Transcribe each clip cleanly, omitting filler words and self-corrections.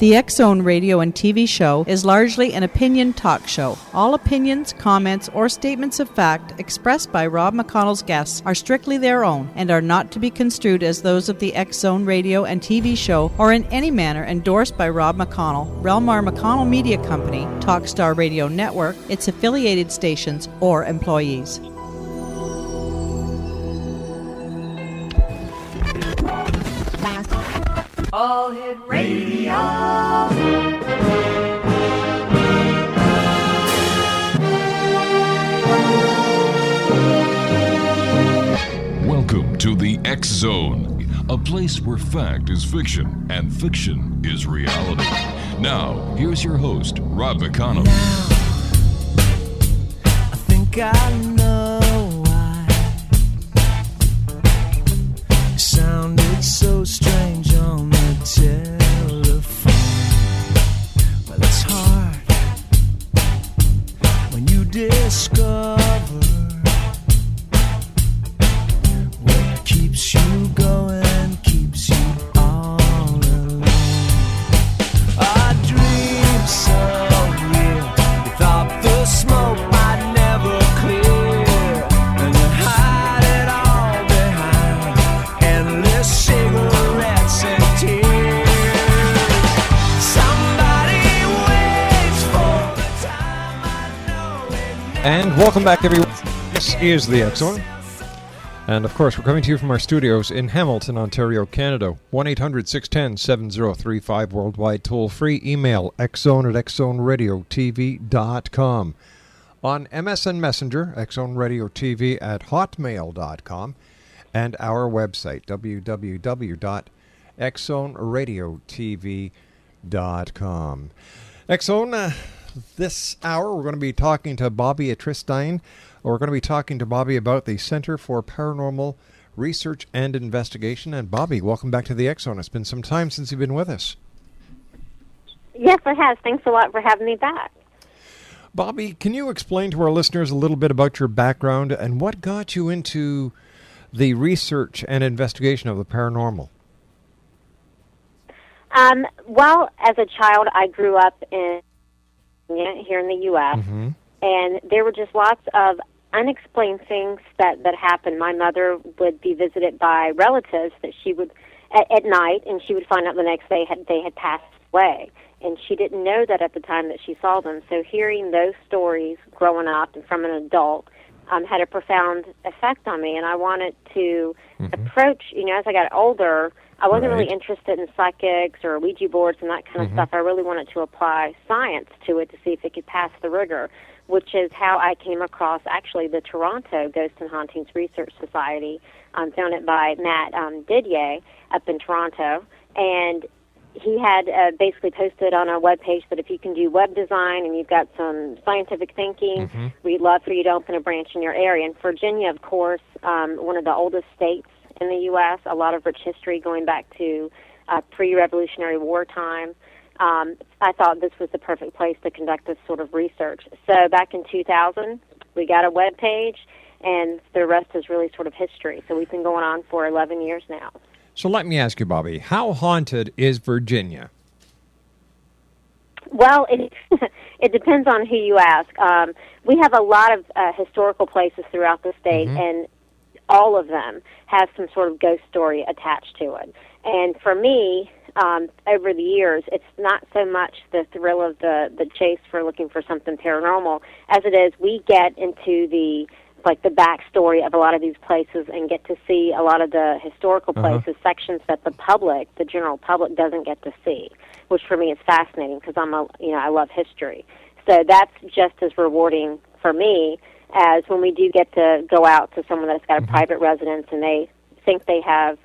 The X Zone radio and TV show is largely an opinion talk show. All opinions, comments, or statements of fact expressed by Rob McConnell's guests are strictly their own and are not to be construed as those of the X Zone radio and TV show or in any manner endorsed by Rob McConnell, Relmar McConnell Media Company, Talkstar Radio Network, its affiliated stations, or employees. All Hit Radio. Welcome to the X Zone, a place where fact is fiction and fiction is reality. Now, here's your host, Rob McConnell. Now, I think I know why it sounded so strange on the telephone. Well, it's hard when you discover what keeps you going, keeps you all alone. I dreamed so real, you thought the smoke might never clear, and you hide it all behind endless cigarettes and tears. Somebody waits for the time I know it never. And welcome back, everyone. This is the X Zone. And of course, we're coming to you from our studios in Hamilton, Ontario, Canada. 1-800-610-7035, worldwide toll-free. Email xzone@xzoneradiotv.com. On MSN Messenger, xzoneradiotv@hotmail.com. And our website, www.xzoneradiotv.com. X Zone, this hour we're going to be talking to Bobbie Atristain. We're going to be talking to Bobbie about the Center for Paranormal Research and Investigation. And Bobbie, welcome back to the X Zone. It's been some time since you've been with us. Yes, it has. Thanks a lot for having me back. Bobbie, can you explain to our listeners a little bit about your background and what got you into the research and investigation of the paranormal? Well, as a child, I grew up here in the U.S., and there were just lots of unexplained things that happened. My mother would be visited by relatives that she would at night, and she would find out the next day they had passed away, and she didn't know that at the time that she saw them. So hearing those stories growing up and from an adult had a profound effect on me, and I wanted to approach, as I got older, I wasn't really interested in psychics or Ouija boards and that kind of stuff. I really wanted to apply science to it to see if it could pass the rigor, which is how I came across, actually, the Toronto Ghost and Hauntings Research Society, founded by Matt Didier up in Toronto. And he had basically posted on our webpage that if you can do web design and you've got some scientific thinking, we'd love for you to open a branch in your area. And Virginia, of course, one of the oldest states in the U.S., a lot of rich history going back to pre-Revolutionary War time. I thought this was the perfect place to conduct this sort of research. So back in 2000, we got a web page, and the rest is really sort of history. So we've been going on for 11 years now. So let me ask you, Bobbie, how haunted is Virginia? Well, it depends on who you ask. We have a lot of historical places throughout the state, and all of them have some sort of ghost story attached to it. And for me, over the years, it's not so much the thrill of the chase for looking for something paranormal as it is we get into the backstory of a lot of these places and get to see a lot of the historical places, sections that the general public doesn't get to see, which for me is fascinating because I love history. So that's just as rewarding for me as when we do get to go out to someone that's got a private residence and they think they have,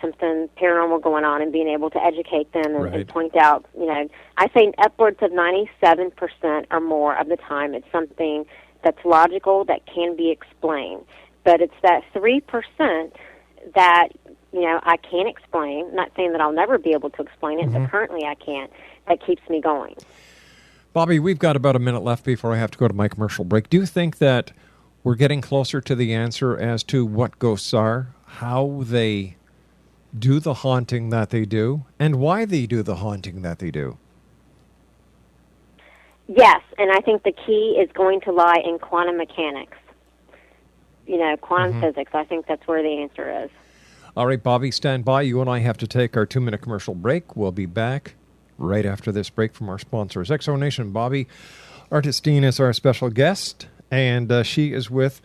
something paranormal going on and being able to educate them and point out, I say upwards of 97% or more of the time it's something that's logical, that can be explained. But it's that 3% that, I can't explain. I'm not saying that I'll never be able to explain it, but currently I can't. That keeps me going. Bobbie, we've got about a minute left before I have to go to my commercial break. Do you think that we're getting closer to the answer as to what ghosts are, how they do the haunting that they do and why they do the haunting that they do. Yes, and I think the key is going to lie in quantum mechanics. Quantum physics. I think that's where the answer is. All right, Bobbie, stand by. You and I have to take our 2-minute commercial break. We'll be back right after this break from our sponsors. X-Zone Nation, Bobbie Atristain is our special guest, and she is with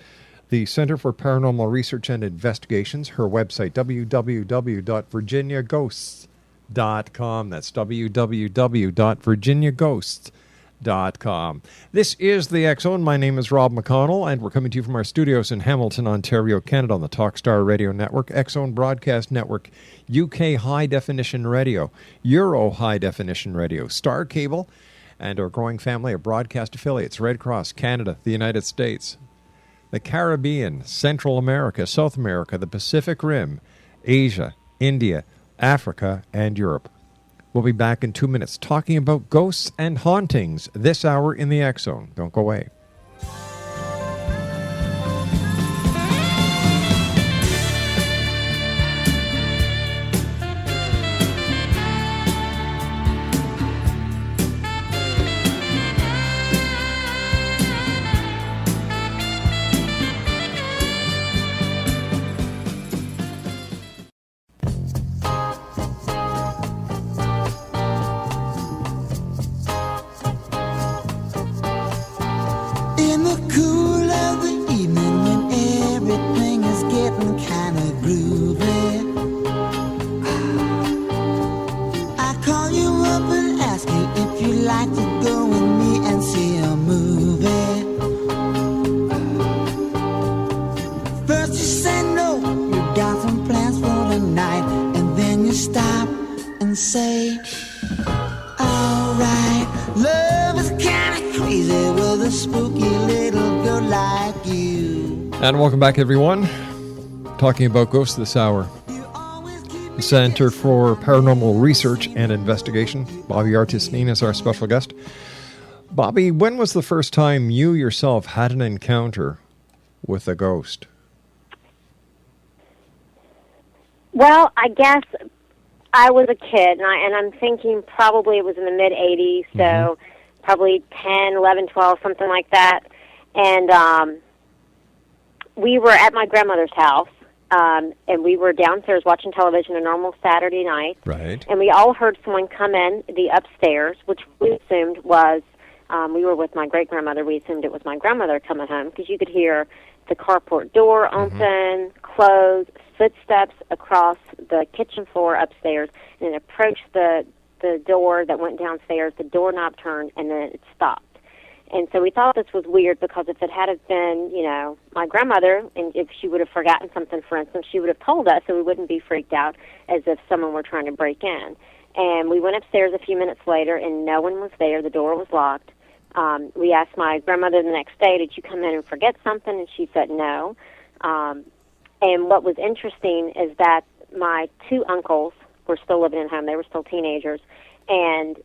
the Center for Paranormal Research and Investigations. Her website, www.virginiaghosts.com. That's www.virginiaghosts.com. This is the X-Zone. My name is Rob McConnell, and we're coming to you from our studios in Hamilton, Ontario, Canada, on the Talkstar Radio Network, X-Zone Broadcast Network, UK High Definition Radio, Euro High Definition Radio, Star Cable, and our growing family of broadcast affiliates, Red Cross, Canada, the United States, the Caribbean, Central America, South America, the Pacific Rim, Asia, India, Africa, and Europe. We'll be back in 2 minutes talking about ghosts and hauntings this hour in the X-Zone. Don't go away. In the cool of the evening when everything is getting kind of groovy, I call you up and ask you if you'd like to go with me and see a movie. First you say no, you got some plans for the night, and then you stop and say, alright, love is kinda crazy with a spooky little girl like you. And welcome back, everyone. Talking about ghosts this hour. The Center for Paranormal Research and Investigation. Bobbie Atristain is our special guest. Bobbie, when was the first time you yourself had an encounter with a ghost? Well, I guess I was a kid, and I'm thinking probably it was in the mid-'80s, so probably 10, 11, 12, something like that. And we were at my grandmother's house, and we were downstairs watching television a normal Saturday night. Right. And we all heard someone come in the upstairs, which we assumed was, we were with my great-grandmother, we assumed it was my grandmother coming home, because you could hear the carport door open, close, footsteps across the kitchen floor upstairs, and it approached the door that went downstairs, the doorknob turned, and then it stopped. And so we thought this was weird because if it had been, my grandmother, and if she would have forgotten something, for instance, she would have told us so we wouldn't be freaked out as if someone were trying to break in. And we went upstairs a few minutes later, and no one was there. The door was locked. We asked my grandmother the next day, did you come in and forget something? And she said no. And what was interesting is that my two uncles were still living at home. They were still teenagers. And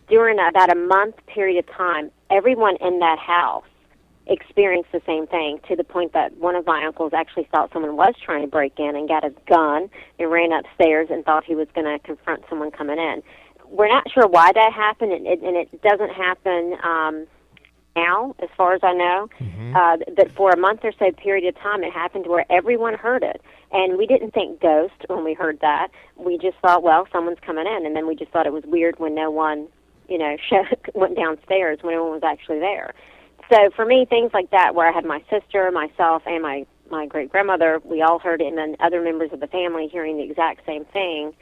during about a month period of time, everyone in that house experienced the same thing, to the point that one of my uncles actually thought someone was trying to break in and got a gun and ran upstairs and thought he was going to confront someone coming in. We're not sure why that happened, and it doesn't happen now, as far as I know. But for a month or so period of time, it happened where everyone heard it. And we didn't think ghost when we heard that. We just thought, well, someone's coming in. And then we just thought it was weird when no one, went downstairs when no one was actually there. So for me, things like that, where I had my sister, myself, and my great-grandmother, we all heard it, and then other members of the family hearing the exact same thing,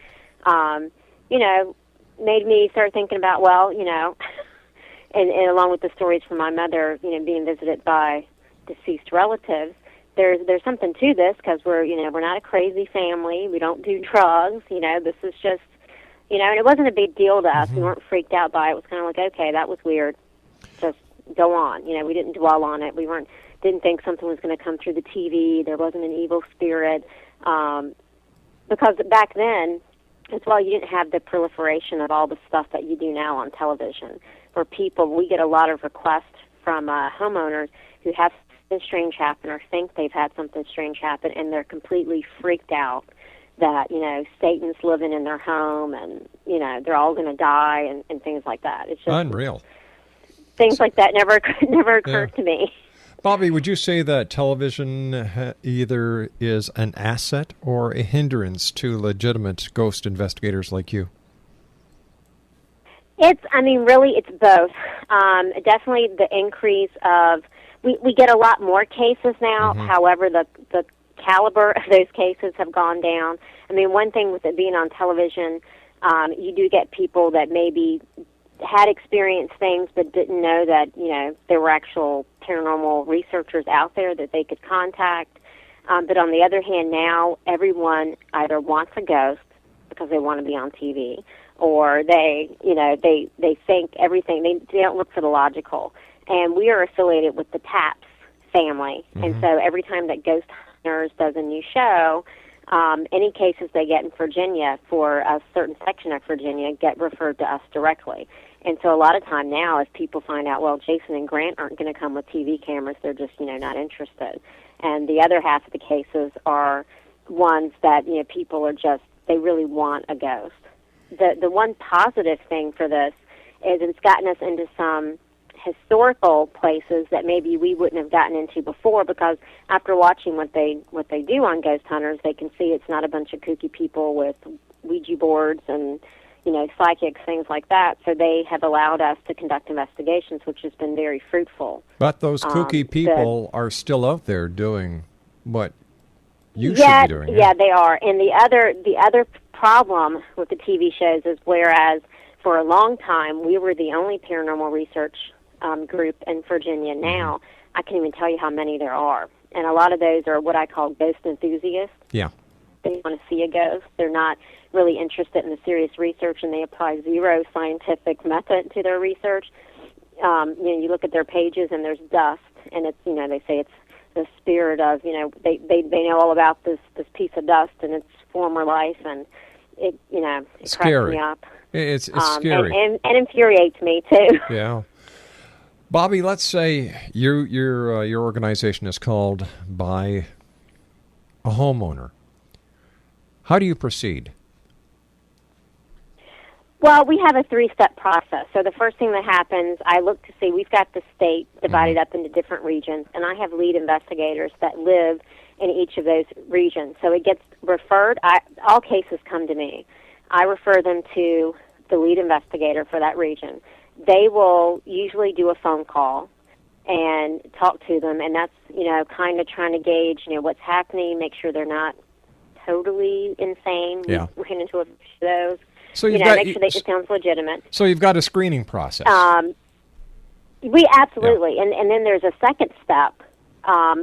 made me start thinking about, well, and along with the stories from my mother, being visited by deceased relatives, there's something to this, because we're not a crazy family. We don't do drugs. This is just, and it wasn't a big deal to us. We weren't freaked out by it. It was kind of like, okay, that was weird. Just go on. We didn't dwell on it. We didn't think something was going to come through the TV. There wasn't an evil spirit. Because back then, as well, you didn't have the proliferation of all the stuff that you do now on television, where we get a lot of requests from homeowners who have something strange happen or think they've had something strange happen, and they're completely freaked out that, Satan's living in their home and, they're all going to die and things like that. It's just unreal. Things like that never occurred to me. Bobbie, would you say that television either is an asset or a hindrance to legitimate ghost investigators like you? Really, it's both. Definitely the increase of, we get a lot more cases now. Mm-hmm. However, the caliber of those cases have gone down. One thing with it being on television, you do get people that maybe had experienced things but didn't know that, there were actual paranormal researchers out there that they could contact. But on the other hand, now everyone either wants a ghost because they want to be on TV, or they think everything, they don't look for the logical. And we are affiliated with the Taps family. Mm-hmm. And so every time that Ghost Hunters does a new show, any cases they get in Virginia for a certain section of Virginia get referred to us directly. And so a lot of time now, if people find out, well, Jason and Grant aren't going to come with TV cameras, they're just, not interested. And the other half of the cases are ones that, people are just, they really want a ghost. The one positive thing for this is it's gotten us into some historical places that maybe we wouldn't have gotten into before, because after watching what they do on Ghost Hunters, they can see it's not a bunch of kooky people with Ouija boards and psychics, things like that. So they have allowed us to conduct investigations, which has been very fruitful. But those kooky people are still out there doing what you should be doing. Yeah, they are. And the other problem with the TV shows is, whereas for a long time we were the only paranormal research group in Virginia, now I can't even tell you how many there are. And a lot of those are what I call ghost enthusiasts. Yeah. They want to see a ghost. They're not really interested in the serious research, and they apply zero scientific method to their research. You look at their pages and there's dust, and it's, they say it's the spirit of, they know all about this piece of dust and its former life, and it scary. Cracks me up. It's scary. And infuriates me too. Yeah. Bobbie, let's say your organization is called by a homeowner. How do you proceed? Well, we have a 3-step process. So the first thing that happens, I look to see, we've got the state divided up into different regions, and I have lead investigators that live in each of those regions. So it gets referred, all cases come to me. I refer them to the lead investigator for that region. They will usually do a phone call and talk to them, and that's, kind of trying to gauge, what's happening, make sure they're not totally insane. Yeah. We ran into a few of those. So make sure that it sounds legitimate. So you've got a screening process. We absolutely, yeah. And then there's a second step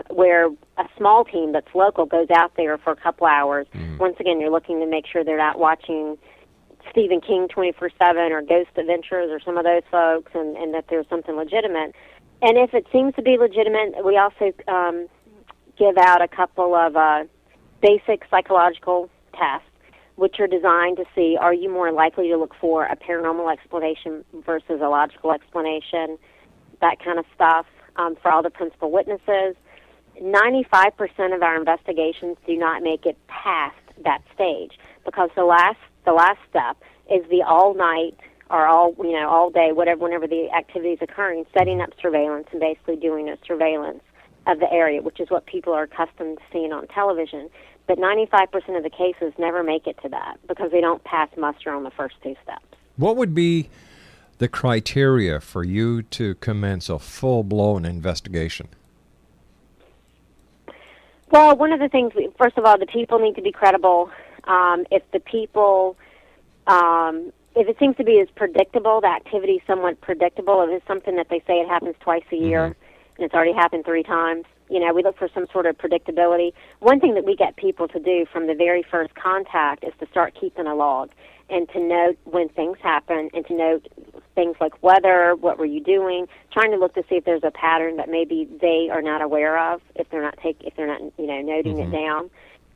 where a small team that's local goes out there for a couple hours. Once again, you're looking to make sure they're not watching Stephen King 24/7 or Ghost Adventures or some of those folks, and that there's something legitimate. And if it seems to be legitimate, we also give out a couple of basic psychological tests, which are designed to see, are you more likely to look for a paranormal explanation versus a logical explanation, that kind of stuff, for all the principal witnesses. 95% of our investigations do not make it past that stage, because the last step is the all night or all day, whenever the activity is occurring, setting up surveillance and basically doing a surveillance of the area, which is what people are accustomed to seeing on television. But 95% of the cases never make it to that because they don't pass muster on the first 2 steps. What would be the criteria for you to commence a full-blown investigation? Well, one of the things, first of all, the people need to be credible. If the people, if it seems to be as predictable, the activity is somewhat predictable, if it's something that they say it happens twice a year, and it's already happened 3 times, we look for some sort of predictability. One thing that we get people to do from the very first contact is to start keeping a log and to note when things happen and to note things like weather, what were you doing, trying to look to see if there's a pattern that maybe they are not aware of, if they're not noting it down.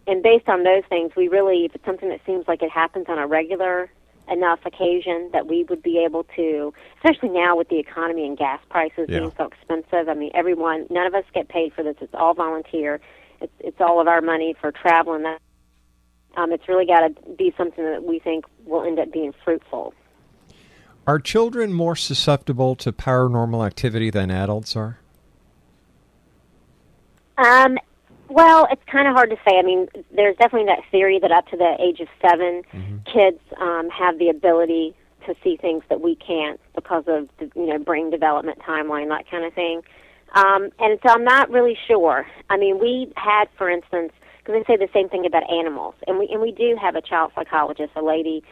And based on those things, we really, if it's something that seems like it happens on a regular enough occasion that we would be able to, especially now with the economy and gas prices being so expensive. I mean, none of us get paid for this. It's all volunteer. It's all of our money for travel and that. It's really got to be something that we think will end up being fruitful. Are children more susceptible to paranormal activity than adults are? Well, it's kind of hard to say. I mean, there's definitely that theory that up to the age of 7, kids have the ability to see things that we can't because of the, brain development timeline, that kind of thing. And so I'm not really sure. I mean, we had, for instance, because they say the same thing about animals, and we do have a child psychologist, a lady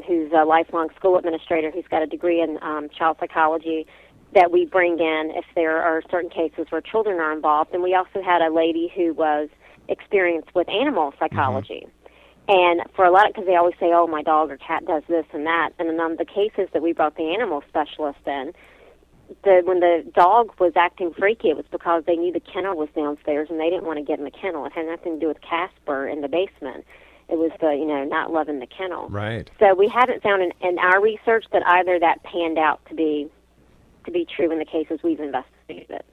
who's a lifelong school administrator who's got a degree in child psychology that we bring in if there are certain cases where children are involved. And we also had a lady who was experienced with animal psychology. And for a lot, because they always say, oh, my dog or cat does this and that. And in the cases that we brought the animal specialist in, when the dog was acting freaky, it was because they knew the kennel was downstairs and they didn't want to get in the kennel. It had nothing to do with Casper in the basement. It was the, not loving the kennel. Right. So we haven't found in our research that either that panned out to be true in the cases we've investigated.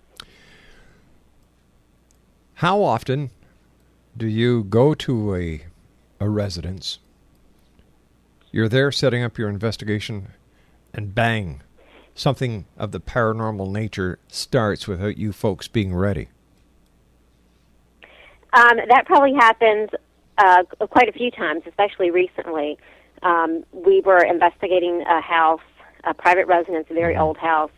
How often do you go to a residence, you're there setting up your investigation, and bang, something of the paranormal nature starts without you folks being ready? That probably happens quite a few times, especially recently. We were investigating a house, a private residence, a very old house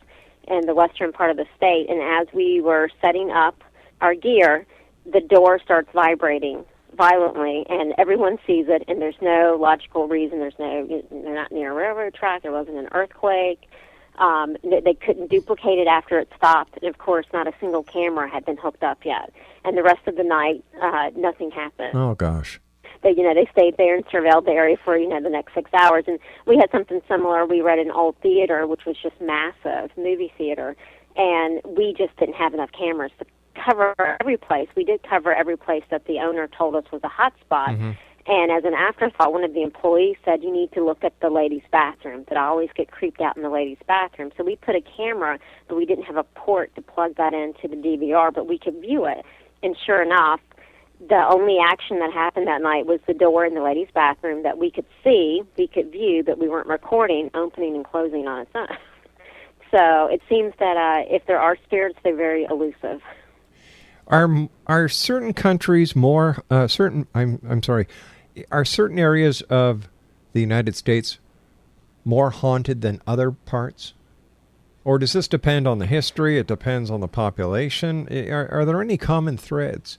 in the western part of the state, and as we were setting up our gear, the door starts vibrating violently, and everyone sees it, and there's no logical reason. They're not near a railroad track. There wasn't an earthquake. They couldn't duplicate it after it stopped, and of course, not a single camera had been hooked up yet. And the rest of the night, nothing happened. Oh gosh! They stayed there and surveilled the area for the next 6 hours. And we had something similar. We were at an old theater, which was just massive, movie theater, and we just didn't have enough cameras to cover every place. We did cover every place that the owner told us was a hot spot. And as an afterthought, one of the employees said, you need to look at the ladies' bathroom, that I always get creeped out in the ladies' bathroom. So we put a camera, but we didn't have a port to plug that into the DVR, but we could view it. And sure enough, the only action that happened that night was the door in the ladies' bathroom that we could see, we could view, but we weren't recording, opening and closing on its own. So it seems that if there are spirits, they're very elusive. Are certain countries more are certain areas of the United States more haunted than other parts? Or does this depend on the history? It depends on the population? Are there any common threads?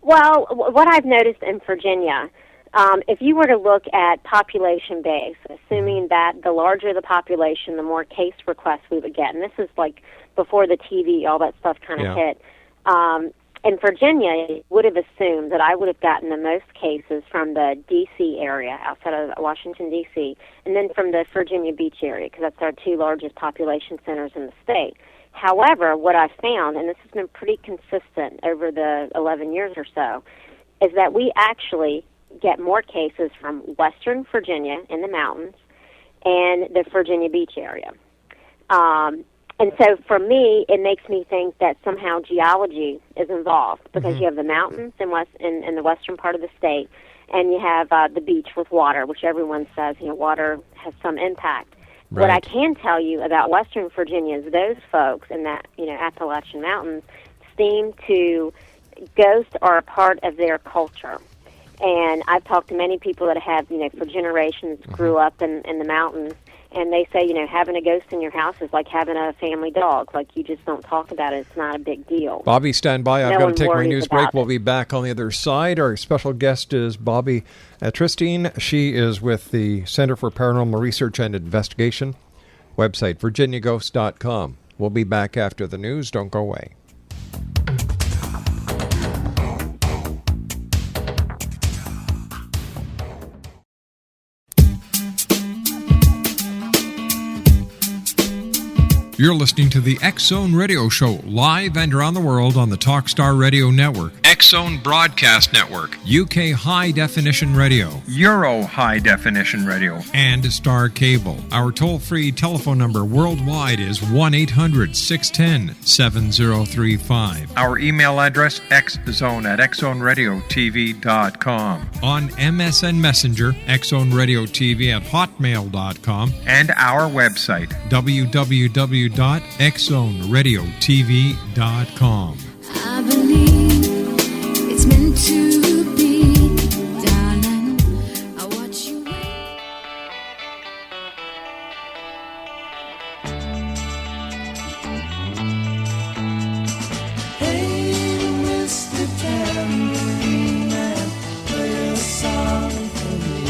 Well, what I've noticed in Virginia, if you were to look at population base, assuming that the larger the population, the more case requests we would get, and this is like before the TV, all that stuff kind of hit. In Virginia, I would have assumed that I would have gotten the most cases from the D.C. area, outside of Washington, D.C., and then from the Virginia Beach area, because that's our two largest population centers in the state. However, what I've found, and this has been pretty consistent over the 11 years or so, is that we actually get more cases from Western Virginia in the mountains and the Virginia Beach area. And so for me, it makes me think that somehow geology is involved, because you have the mountains in the western part of the state, and you have the beach with water, which everyone says, water has some impact. Right. What I can tell you about Western Virginia is those folks in that, Appalachian Mountains seem to, ghosts are a part of their culture. And I've talked to many people that have, for generations grew up in the mountains, and they say, having a ghost in your house is like having a family dog. Like, you just don't talk about it. It's not a big deal. Bobbie, stand by. I've got to take my news break. We'll it. be back on the other side. Our special guest is Bobbie Atristain. She is with the Center for Paranormal Research and Investigation. Website, virginiaghost.com. We'll be back after the news. Don't go away. You're listening to the X Zone Radio Show, live and around the world on the Talkstar Radio Network. X-Zone Broadcast Network, UK High Definition Radio, Euro High Definition Radio, and Star Cable. Our toll-free telephone number worldwide is 1-800-610-7035. Our email address, xzone@xzoneradiotv.com. On MSN Messenger, xzoneradiotv@hotmail.com. And our website, www.xzoneradiotv.com. I believe it's meant to be, darling. I watch you wait. Hey, Mr. Tambourine Man, play a song for me.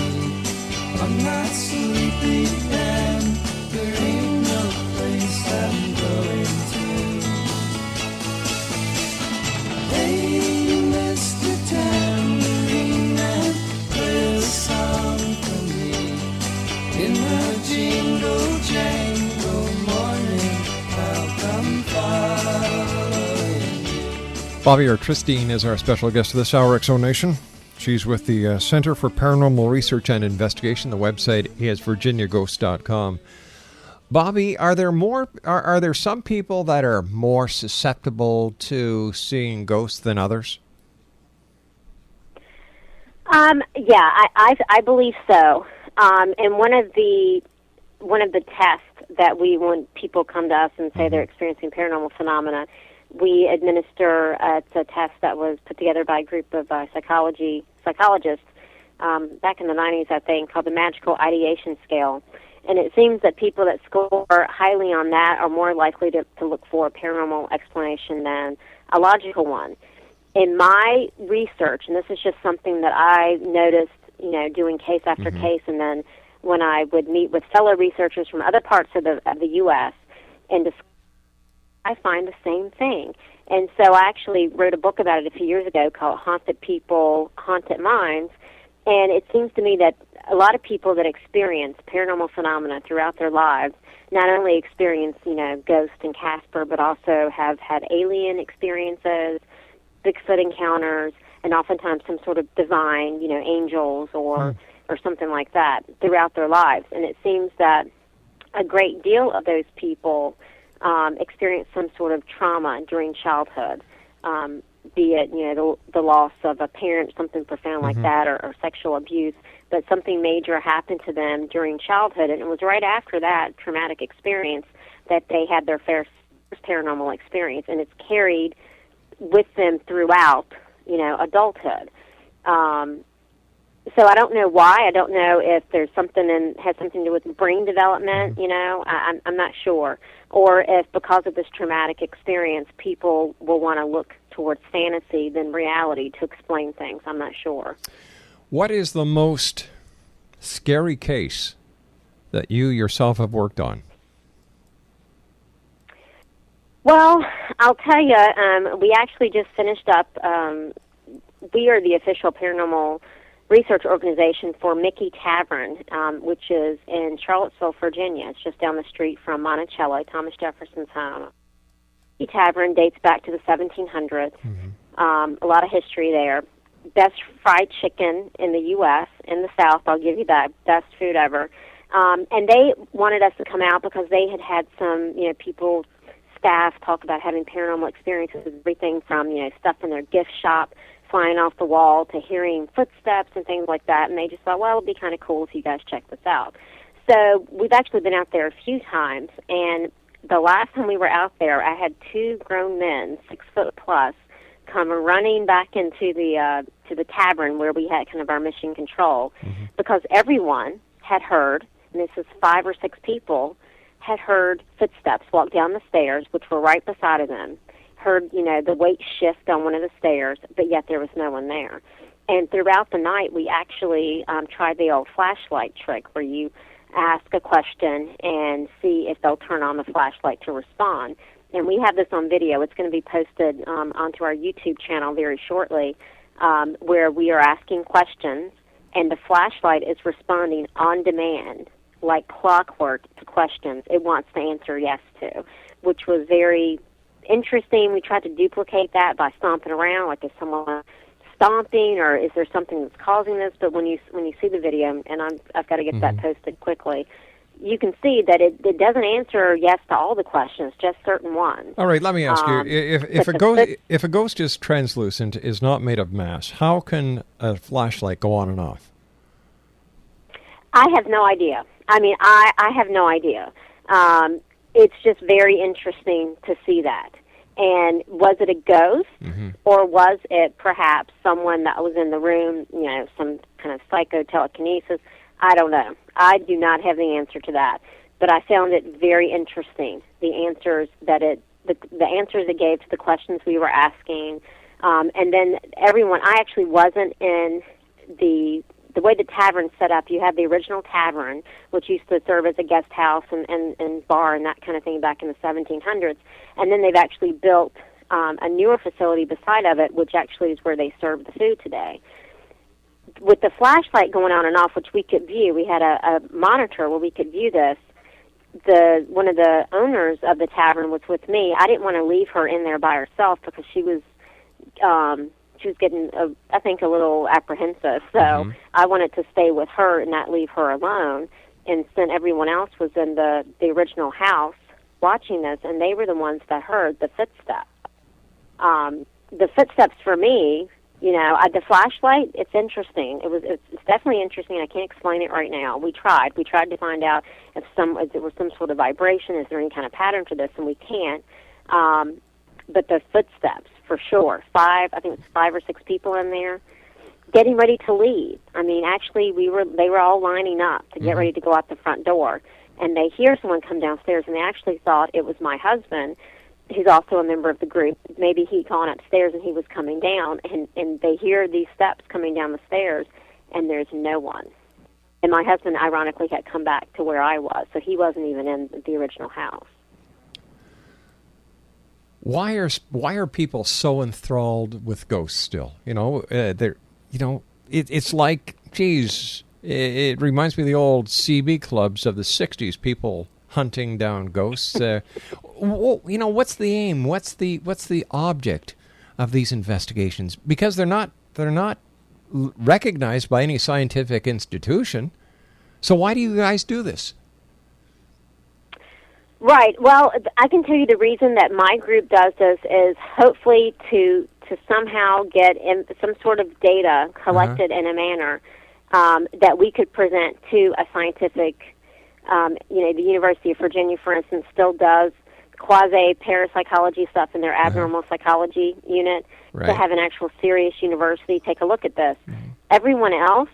I'm not sleepy and there ain't no place I'm going to. Hey, Mr. Tambourine Man, play a song for me. In the jingle jangle morning, I'll come following. Bobbie Atristain is our special guest of this hour, X-Zone Nation. She's with the Center for Paranormal Research and Investigation. The website is virginiaghost.com. Bobbie, are there some people that are more susceptible to seeing ghosts than others? Yeah, I believe so. And one of the tests that when people come to us and say they're experiencing paranormal phenomena, we administer. It's a test that was put together by a group of psychologists back in the 90s, I think, called the Magical Ideation Scale. And it seems that people that score highly on that are more likely to look for a paranormal explanation than a logical one. In my research, and this is just something that I noticed, doing case after case, and then when I would meet with fellow researchers from other parts of the U.S., and I find the same thing. And so I actually wrote a book about it a few years ago called Haunted People, Haunted Minds, and it seems to me that a lot of people that experience paranormal phenomena throughout their lives not only experience, Ghost and Casper, but also have had alien experiences, Bigfoot encounters, and oftentimes some sort of divine, angels or something like that throughout their lives. And it seems that a great deal of those people experience some sort of trauma during childhood, be it, the loss of a parent, something profound like that, or sexual abuse. But something major happened to them during childhood, and it was right after that traumatic experience that they had their first paranormal experience, and it's carried with them throughout, adulthood. So I don't know why. I don't know if there's something has something to do with brain development, I'm not sure. Or if because of this traumatic experience, people will want to look towards fantasy than reality to explain things. I'm not sure. What is the most scary case that you yourself have worked on? Well, I'll tell you, we actually just finished up, we are the official paranormal research organization for Mickey Tavern, which is in Charlottesville, Virginia. It's just down the street from Monticello, Thomas Jefferson's home. Mickey Tavern dates back to the 1700s. A lot of history there. Best fried chicken in the U.S., in the South, I'll give you that, best food ever. And they wanted us to come out because they had some, people, staff talk about having paranormal experiences, everything from, stuff in their gift shop, flying off the wall, to hearing footsteps and things like that. And they just thought, well, it would be kind of cool if you guys check this out. So we've actually been out there a few times, and the last time we were out there, I had two grown men, 6 foot plus, come running back into the to the tavern where we had kind of our mission control, because everyone had heard, and this is 5 or 6 people, had heard footsteps walk down the stairs, which were right beside of them, heard, the weight shift on one of the stairs, but yet there was no one there. And throughout the night, we actually tried the old flashlight trick where you ask a question and see if they'll turn on the flashlight to respond. And we have this on video. It's going to be posted onto our YouTube channel very shortly, where we are asking questions, and the flashlight is responding on demand, like clockwork, to questions it wants to answer yes to, which was very interesting. We tried to duplicate that by stomping around, like is someone stomping, or is there something that's causing this? But when you see the video, and I've got to get that posted quickly, you can see that it doesn't answer yes to all the questions, just certain ones. All right, let me ask you: if a ghost is translucent, is not made of mass, how can a flashlight go on and off? I have no idea. I mean, I have no idea. It's just very interesting to see that. And was it a ghost, or was it perhaps someone that was in the room, you know, some kind of psycho-telekinesis? I don't know. I do not have the answer to that. But I found it very interesting, the answers that the answers it gave to the questions we were asking. And then everyone, I actually wasn't in the way the tavern's set up. You have the original tavern, which used to serve as a guest house and bar and that kind of thing back in the 1700s. And then they've actually built a newer facility beside of it, which actually is where they serve the food today. With the flashlight going on and off, which we could view, we had a monitor where we could view this. One of the owners of the tavern was with me. I didn't want to leave her in there by herself because she was getting, I think, a little apprehensive. So I wanted to stay with her and not leave her alone. And then everyone else was in the original house watching this, and they were the ones that heard the footsteps. The footsteps for me, you know, the flashlight, it's interesting. It's definitely interesting. I can't explain it right now. We tried to find out if there was some sort of vibration, is there any kind of pattern to this, and we can't. But the footsteps, for sure. I think it was 5 or 6 people in there getting ready to leave. I mean, actually, they were all lining up to get ready to go out the front door, and they hear someone come downstairs, and they actually thought it was my husband, who's also a member of the group. Maybe he'd gone upstairs and he was coming down, and they hear these steps coming down the stairs, and there's no one. And my husband, ironically, had come back to where I was, so he wasn't even in the original house. Why are people so enthralled with ghosts still? You know, it's like, geez, it reminds me of the old CB clubs of the '60s. People hunting down ghosts. What's the aim? What's the object of these investigations? Because they're not recognized by any scientific institution. So why do you guys do this? Right. Well, I can tell you the reason that my group does this is hopefully to somehow get some sort of data collected in a manner that we could present to a scientific. The University of Virginia, for instance, still does quasi-parapsychology stuff in their abnormal psychology unit, to have an actual serious university take a look at this. Everyone else,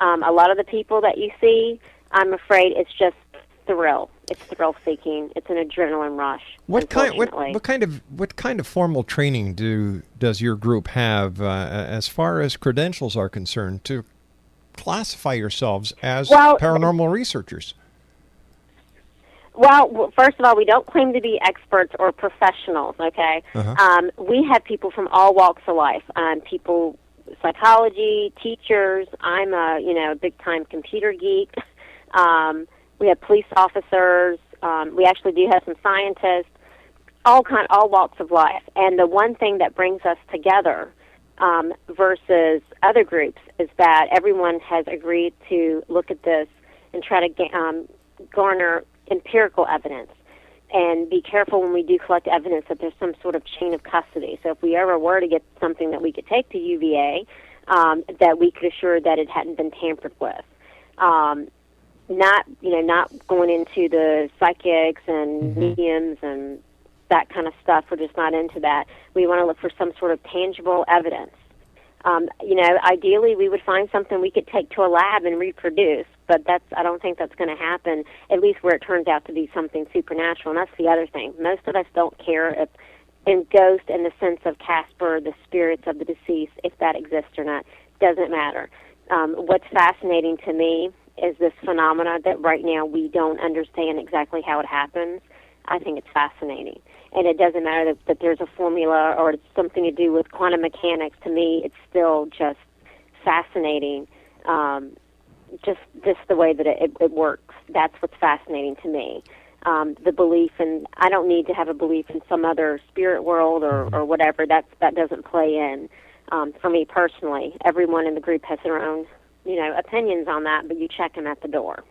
a lot of the people that you see, I'm afraid it's just thrill. It's thrill-seeking. It's an adrenaline rush. What kind of formal training does your group have as far as credentials are concerned to classify yourselves as paranormal researchers? Well, first of all, we don't claim to be experts or professionals, okay? We have people from all walks of life, people, psychology, teachers. I'm a big-time computer geek. We have police officers. We actually do have some scientists, all walks of life. And the one thing that brings us together versus other groups is that everyone has agreed to look at this and try to garner empirical evidence, and be careful when we do collect evidence that there's some sort of chain of custody. So if we ever were to get something that we could take to UVA, that we could assure that it hadn't been tampered with. Not going into the psychics and mediums and that kind of stuff. We're just not into that. We want to look for some sort of tangible evidence. Ideally we would find something we could take to a lab and reproduce, but I don't think that's going to happen, at least where it turns out to be something supernatural. And that's the other thing. Most of us don't care if in ghost in the sense of Casper, the spirits of the deceased, if that exists or not. Doesn't matter. What's fascinating to me is this phenomena that right now we don't understand exactly how it happens. I think it's fascinating. And it doesn't matter that there's a formula or it's something to do with quantum mechanics. To me, it's still just fascinating, just the way that it works. That's what's fascinating to me. the belief, and I don't need to have a belief in some other spirit world or whatever. That doesn't play in for me personally. Everyone in the group has their own, opinions on that, but you check them at the door.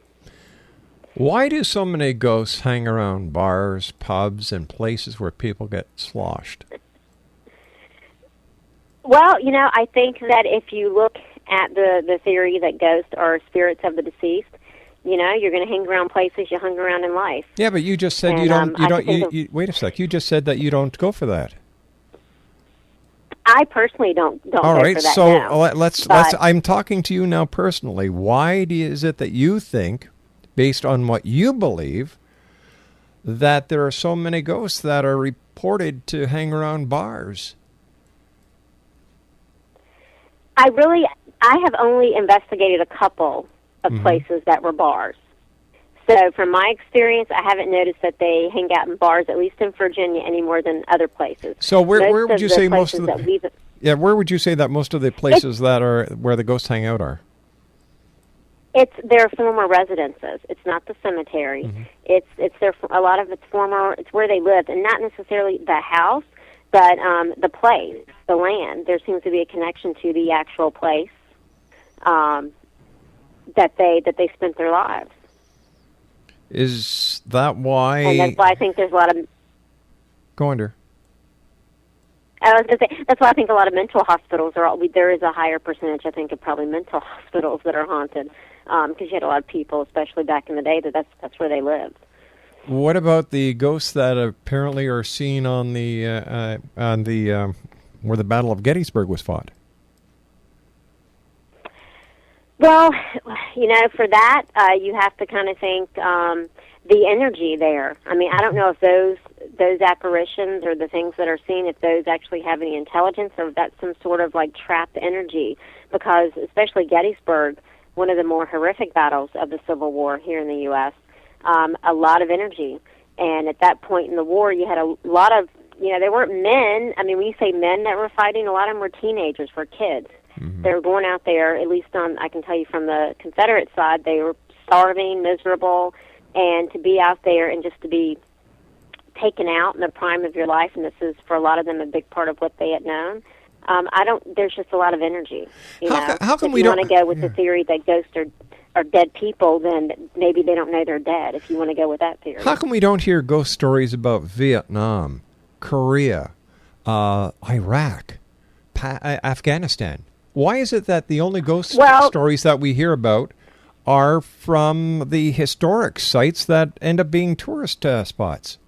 Why do so many ghosts hang around bars, pubs, and places where people get sloshed? Well, I think that if you look at the theory that ghosts are spirits of the deceased, you're going to hang around places you hung around in life. Yeah, but you just said you don't. Wait a sec. You just said that you don't go for that. I personally don't All go right, for that so now. let's. I'm talking to you now personally. Why is it that you think, based on what you believe, that there are so many ghosts that are reported to hang around bars? I have only investigated a couple of places that were bars. So from my experience, I haven't noticed that they hang out in bars, at least in Virginia, any more than other places. So where would you say most of the... where would you say that most of the places that are where the ghosts hang out are? It's their former residences. It's not the cemetery. It's a lot of it's former. It's where they lived, and not necessarily the house, but the place, the land. There seems to be a connection to the actual place that they spent their lives. Is that why? And that's why I think there's a lot of. Go under. I was going to say that's why I think a lot of mental hospitals are. There is a higher percentage, I think, of probably mental hospitals that are haunted, because you had a lot of people, especially back in the day, that's where they lived. What about the ghosts that apparently are seen on the where the Battle of Gettysburg was fought? Well, for that, you have to kind of think the energy there. I mean, I don't know if those apparitions or the things that are seen, if those actually have any intelligence or if that's some sort of like trapped energy, because especially Gettysburg, one of the more horrific battles of the Civil War here in the U.S., a lot of energy. And at that point in the war, you had a lot of, they weren't men. I mean, when you say men that were fighting, a lot of them were teenagers, were kids. They were going out there, at least I can tell you from the Confederate side, they were starving, miserable, and to be out there and just to be taken out in the prime of your life, and this is for a lot of them a big part of what they had known. There's just a lot of energy. How come if we you don't want to go with the theory that ghosts are dead people, then maybe they don't know they're dead, if you want to go with that theory. How come we don't hear ghost stories about Vietnam, Korea, Iraq, Afghanistan? Why is it that the only ghost stories that we hear about are from the historic sites that end up being tourist spots?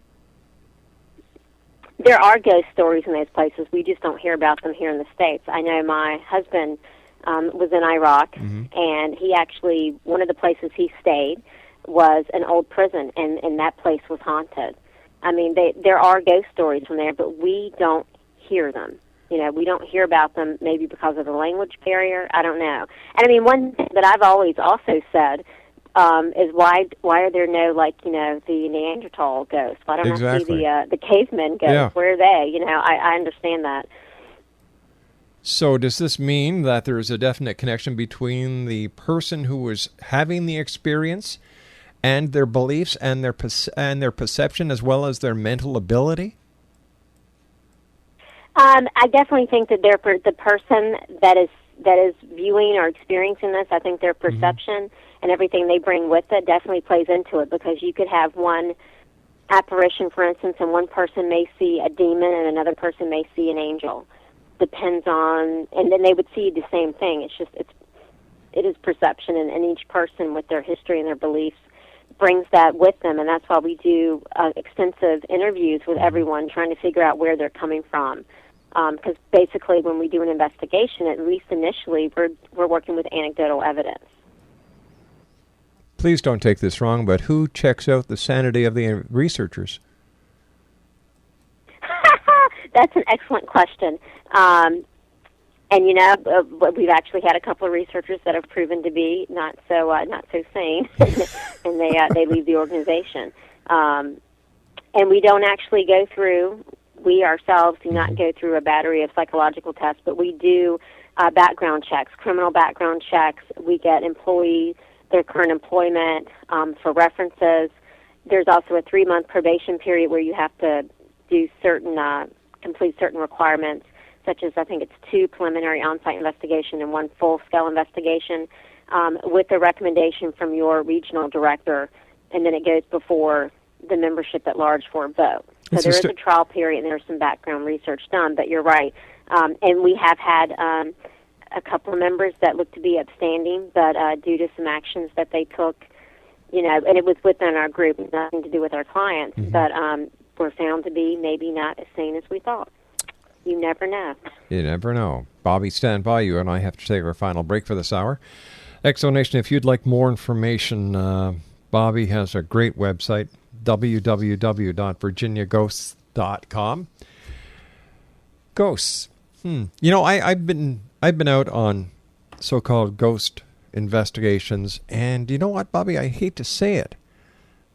There are ghost stories in those places. We just don't hear about them here in the States. I know my husband was in Iraq, and he actually, one of the places he stayed was an old prison, and that place was haunted. I mean, there are ghost stories from there, but we don't hear them. We don't hear about them, maybe because of the language barrier. I don't know. And I mean, one thing that I've always also said is why are there no, the Neanderthal ghosts? Why don't I see the cavemen ghosts? Yeah. Where are they? I understand that. So does this mean that there is a definite connection between the person who was having the experience and their beliefs and their perception as well as their mental ability? I definitely think that the person that is viewing or experiencing this, I think their perception and everything they bring with it definitely plays into it, because you could have one apparition, for instance, and one person may see a demon and another person may see an angel. Depends on, and then they would see the same thing. It is perception, and each person with their history and their beliefs brings that with them, and that's why we do extensive interviews with everyone, trying to figure out where they're coming from. Because basically, when we do an investigation, at least initially, we're working with anecdotal evidence. Please don't take this wrong, but who checks out the sanity of the researchers? That's an excellent question. And we've actually had a couple of researchers that have proven to be not so sane, and they leave the organization. And we don't actually go through. We ourselves do not go through a battery of psychological tests, but we do background checks, criminal background checks. We get employees, their current employment for references, There's also a 3-month probation period where you have to do complete certain requirements, such as I think it's 2 preliminary on-site investigation and 1 full-scale investigation, with a recommendation from your regional director, and then it goes before the membership at large for a vote. So there is a trial period, and there's some background research done, but you're right. And we have had a couple of members that look to be upstanding, but due to some actions that they took, and it was within our group, nothing to do with our clients, but were found to be maybe not as sane as we thought. You never know. You never know. Bobbie, stand by. You and I have to take our final break for this hour. Exonation, if you'd like more information, Bobbie has a great website, www.virginiaghosts.com. Ghosts. I've been out on so-called ghost investigations, and you know what, Bobbie? I hate to say it,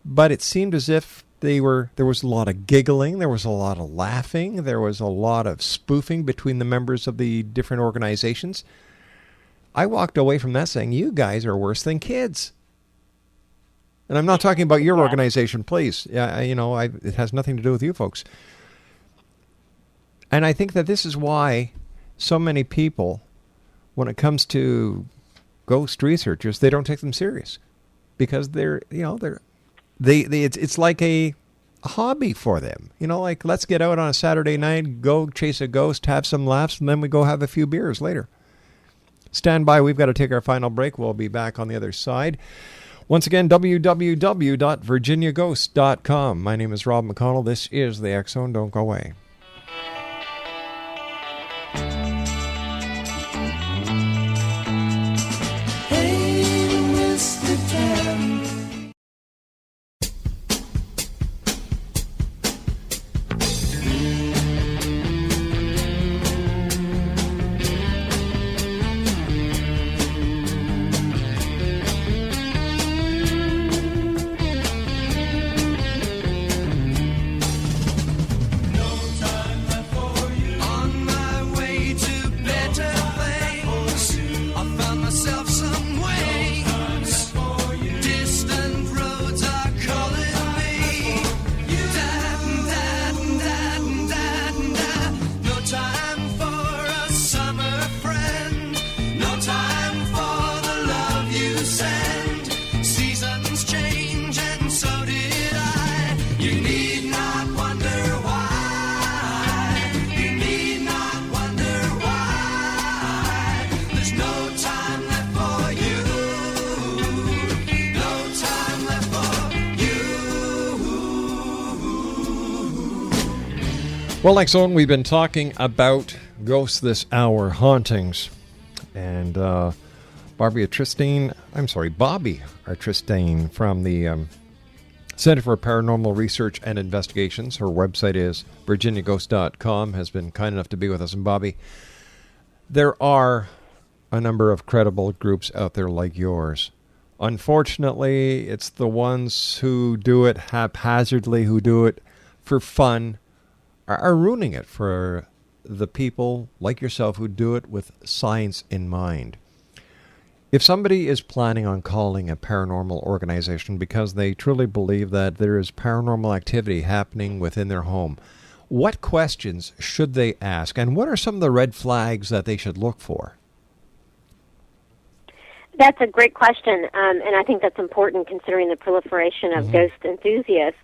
but it seemed as if there was a lot of giggling, there was a lot of laughing, there was a lot of spoofing between the members of the different organizations. I walked away from that saying, you guys are worse than kids. And I'm not talking about your organization, please. It has nothing to do with you folks. And I think that this is why so many people, when it comes to ghost researchers, they don't take them serious, because it's like a hobby for them. Like, let's get out on a Saturday night, go chase a ghost, have some laughs, and then we go have a few beers later. Stand by. We've got to take our final break. We'll be back on the other side. Once again, www.virginiaghost.com. My name is Rob McConnell. This is the X Zone. Don't go away. Well, X Zone, we've been talking about ghosts this hour, hauntings, and Bobbie Atristain from the Center for Paranormal Research and Investigations. Her website is virginiaghost.com, has been kind enough to be with us. And Bobbie, there are a number of credible groups out there like yours. Unfortunately, it's the ones who do it haphazardly, who do it for fun, are ruining it for the people like yourself who do it with science in mind. If somebody is planning on calling a paranormal organization because they truly believe that there is paranormal activity happening within their home, what questions should they ask, and what are some of the red flags that they should look for? That's a great question, and I think that's important considering the proliferation of ghost enthusiasts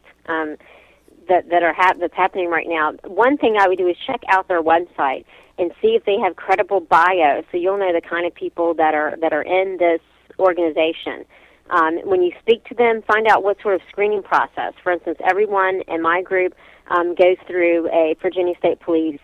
that's happening right now. One thing I would do is check out their website and see if they have credible bios, so you'll know the kind of people that are in this organization. When you speak to them, find out what sort of screening process. For instance, everyone in my group goes through a Virginia State Police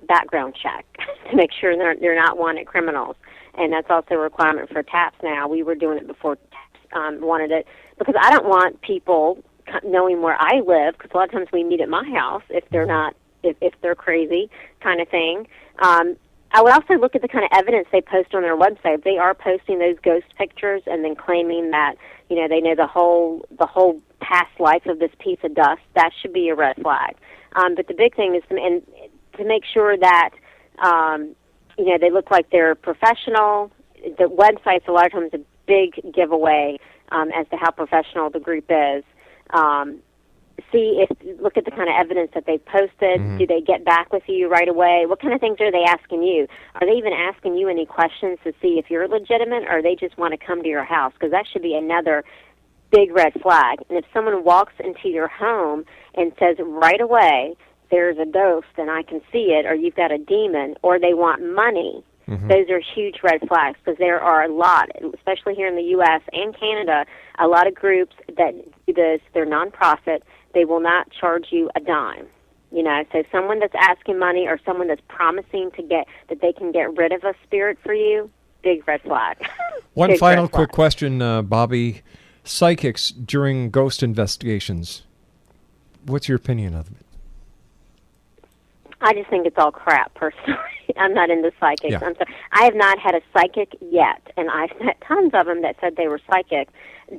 background check to make sure they're not wanted criminals, and that's also a requirement for TAPS now. We were doing it before TAPS wanted it, because I don't want people knowing where I live, because a lot of times we meet at my house if they're not, if they're crazy kind of thing. I would also look at the kind of evidence they post on their website. If they are posting those ghost pictures and then claiming that, they know the whole past life of this piece of dust, that should be a red flag. But the big thing is to make sure that, they look like they're professional. The website's a lot of times a big giveaway as to how professional the group is. Look at the kind of evidence that they've posted. Mm-hmm. Do they get back with you right away? What kind of things are they asking you? Are they even asking you any questions to see if you're legitimate, or they just want to come to your house? Because that should be another big red flag. And if someone walks into your home and says right away, there's a ghost and I can see it, or you've got a demon, or they want money, those are huge red flags, because there are a lot, especially here in the U.S. and Canada, a lot of groups that do this. They're nonprofit. They will not charge you a dime. So someone that's asking money, or someone that's promising that they can get rid of a spirit for you, big red flag. One Big final red flag. quick question, Bobbie. Psychics during ghost investigations. What's your opinion of it? I just think it's all crap, personally. I'm not into psychics. Yeah. I'm sorry. I have not had a psychic yet, and I've met tons of them that said they were psychic,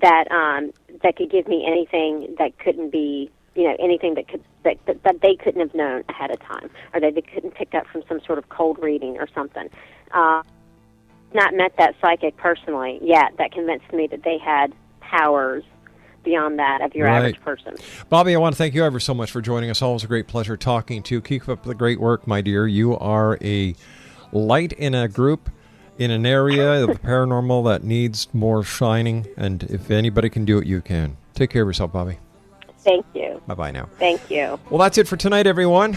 that could give me anything that couldn't be, anything that they couldn't have known ahead of time, or that they couldn't pick up from some sort of cold reading or something. Not met that psychic personally yet that convinced me that they had powers beyond that of your average person. Bobbie, I want to thank you ever so much for joining us. Always a great pleasure talking to you. Keep up the great work, my dear. You are a light in a group, in an area of the paranormal that needs more shining, and if anybody can do it, you can. Take care of yourself, Bobbie. Thank you. Bye-bye now. Thank you. Well, that's it for tonight, everyone.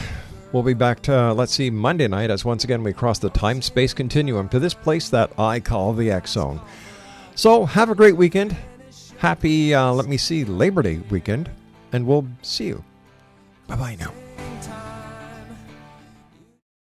We'll be back to, Monday night, as once again we cross the time-space continuum to this place that I call the X Zone. So, have a great weekend. Happy, Labor Day weekend, and we'll see you. Bye-bye now.